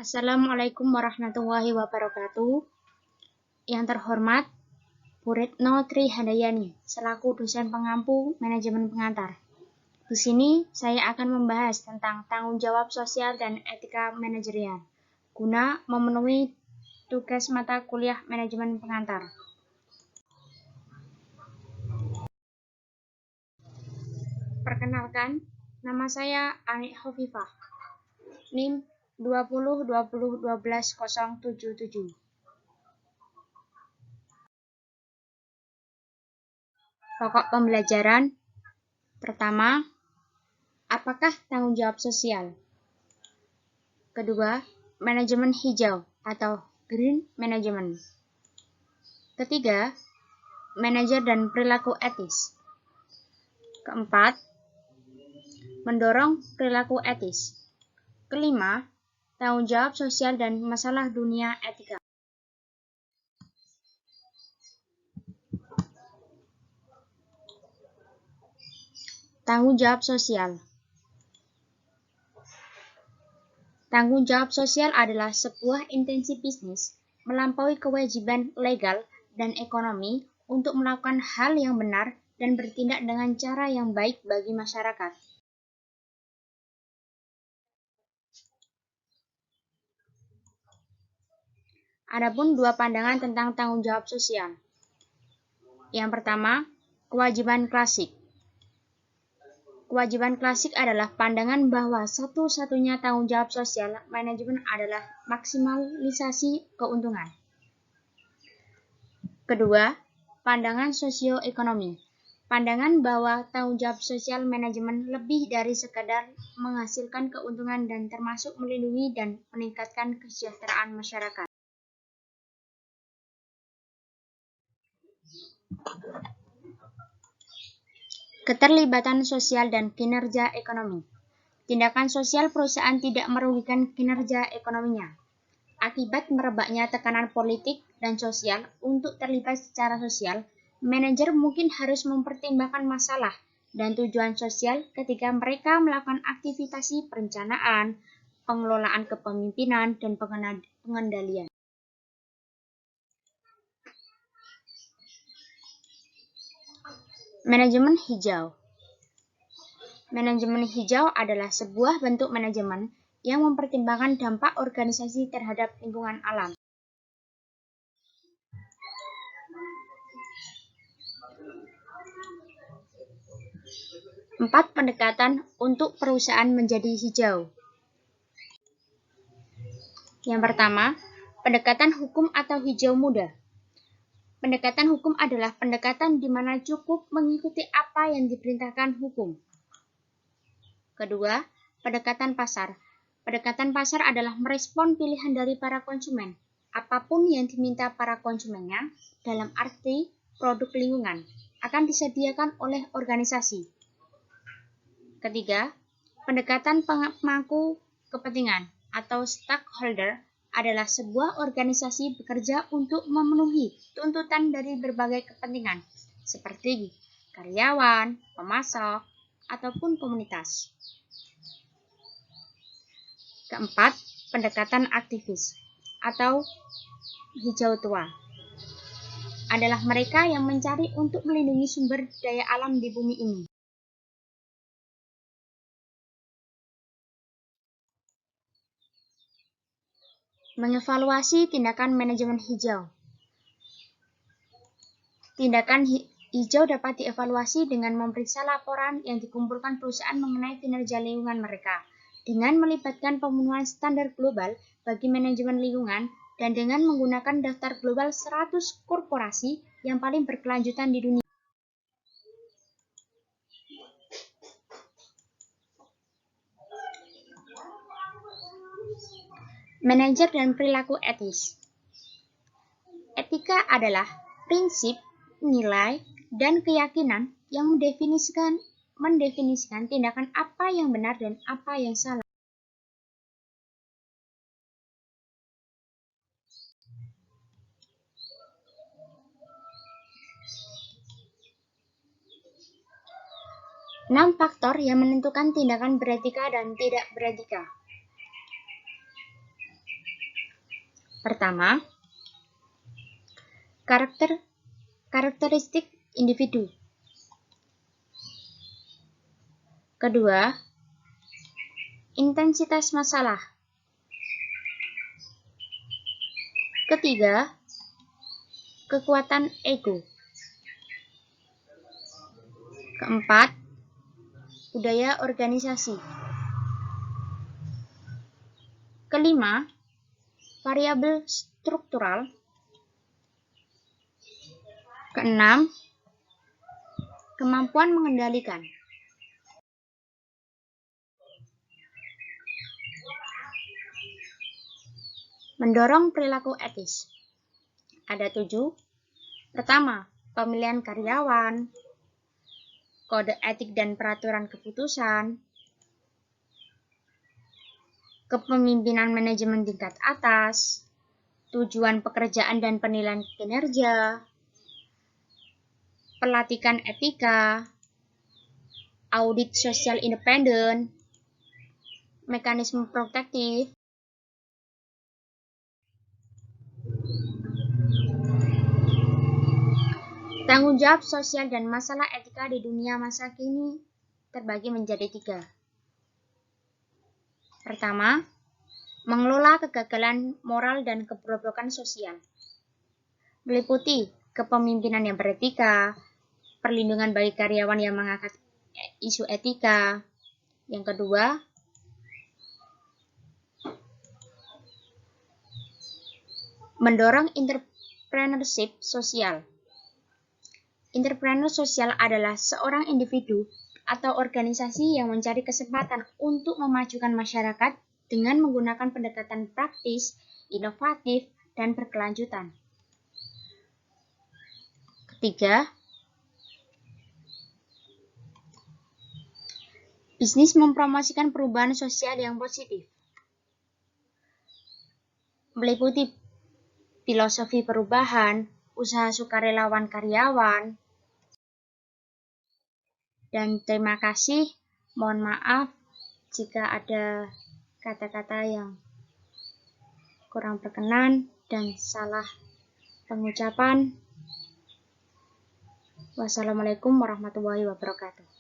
Assalamualaikum warahmatullahi wabarakatuh. Yang terhormat, Bu Retno Trihandayani, selaku dosen pengampu manajemen pengantar. Di sini saya akan membahas tentang tanggung jawab sosial dan etika manajerial, guna memenuhi tugas mata kuliah manajemen pengantar. Perkenalkan, nama saya Anik Hovifah, NIM 2020120077. Pokok pembelajaran pertama, apakah tanggung jawab sosial? Kedua, manajemen hijau atau green management. Ketiga, manajer dan perilaku etis. Keempat, mendorong perilaku etis. Kelima, tanggung jawab sosial dan masalah dunia etika. Tanggung jawab sosial. Tanggung jawab sosial adalah sebuah intensi bisnis melampaui kewajiban legal dan ekonomi untuk melakukan hal yang benar dan bertindak dengan cara yang baik bagi masyarakat. Adapun dua pandangan tentang tanggung jawab sosial. Yang pertama, kewajiban klasik. Kewajiban klasik adalah pandangan bahwa satu-satunya tanggung jawab sosial manajemen adalah maksimalisasi keuntungan. Kedua, pandangan sosioekonomi. Pandangan bahwa tanggung jawab sosial manajemen lebih dari sekadar menghasilkan keuntungan dan termasuk melindungi dan meningkatkan kesejahteraan masyarakat. Keterlibatan sosial dan kinerja ekonomi. Tindakan sosial perusahaan tidak merugikan kinerja ekonominya. Akibat merebaknya tekanan politik dan sosial untuk terlibat secara sosial, manajer mungkin harus mempertimbangkan masalah dan tujuan sosial ketika mereka melakukan aktivitas perencanaan, pengelolaan kepemimpinan, dan pengendalian. Manajemen hijau. Manajemen hijau adalah sebuah bentuk manajemen yang mempertimbangkan dampak organisasi terhadap lingkungan alam. Empat pendekatan untuk perusahaan menjadi hijau. Yang pertama, pendekatan hukum atau hijau muda. Pendekatan hukum adalah pendekatan di mana cukup mengikuti apa yang diperintahkan hukum. Kedua, pendekatan pasar. Pendekatan pasar adalah merespon pilihan dari para konsumen, apapun yang diminta para konsumennya, dalam arti produk lingkungan, akan disediakan oleh organisasi. Ketiga, pendekatan pemangku kepentingan atau stakeholder adalah sebuah organisasi bekerja untuk memenuhi tuntutan dari berbagai kepentingan, seperti karyawan, pemasok, ataupun komunitas. Keempat, pendekatan aktivis atau hijau tua adalah mereka yang mencari untuk melindungi sumber daya alam di bumi ini. Mengevaluasi tindakan manajemen hijau. Tindakan hijau dapat dievaluasi dengan memeriksa laporan yang dikumpulkan perusahaan mengenai kinerja lingkungan mereka, dengan melibatkan pemenuhan standar global bagi manajemen lingkungan, dan dengan menggunakan daftar global 100 korporasi yang paling berkelanjutan di dunia. Manajer dan perilaku etis. Etika adalah prinsip, nilai, dan keyakinan yang mendefinisikan tindakan apa yang benar dan apa yang salah. Enam faktor yang menentukan tindakan beretika dan tidak beretika. Pertama, karakteristik individu. Kedua, intensitas masalah. Ketiga, kekuatan ego. Keempat, budaya organisasi. Kelima, variabel struktural. Keenam, kemampuan mengendalikan. Mendorong perilaku etis. Ada 7. Pertama, pemilihan karyawan, kode etik dan peraturan keputusan, kepemimpinan manajemen tingkat atas, tujuan pekerjaan dan penilaian kinerja, pelatihan etika, audit sosial independen, mekanisme protektif, tanggung jawab sosial dan masalah etika di dunia masa kini terbagi menjadi 3. Pertama, mengelola kegagalan moral dan keberoblokan sosial. Meliputi kepemimpinan yang beretika, perlindungan bagi karyawan yang mengangkat isu etika. Yang kedua, mendorong entrepreneurship sosial. Entrepreneur sosial adalah seorang individu atau organisasi yang mencari kesempatan untuk memajukan masyarakat dengan menggunakan pendekatan praktis, inovatif, dan berkelanjutan. Ketiga, bisnis mempromosikan perubahan sosial yang positif. Meliputi filosofi perubahan, usaha sukarelawan karyawan, dan terima kasih. Mohon maaf jika ada kata-kata yang kurang berkenan dan salah pengucapan. Wassalamualaikum warahmatullahi wabarakatuh.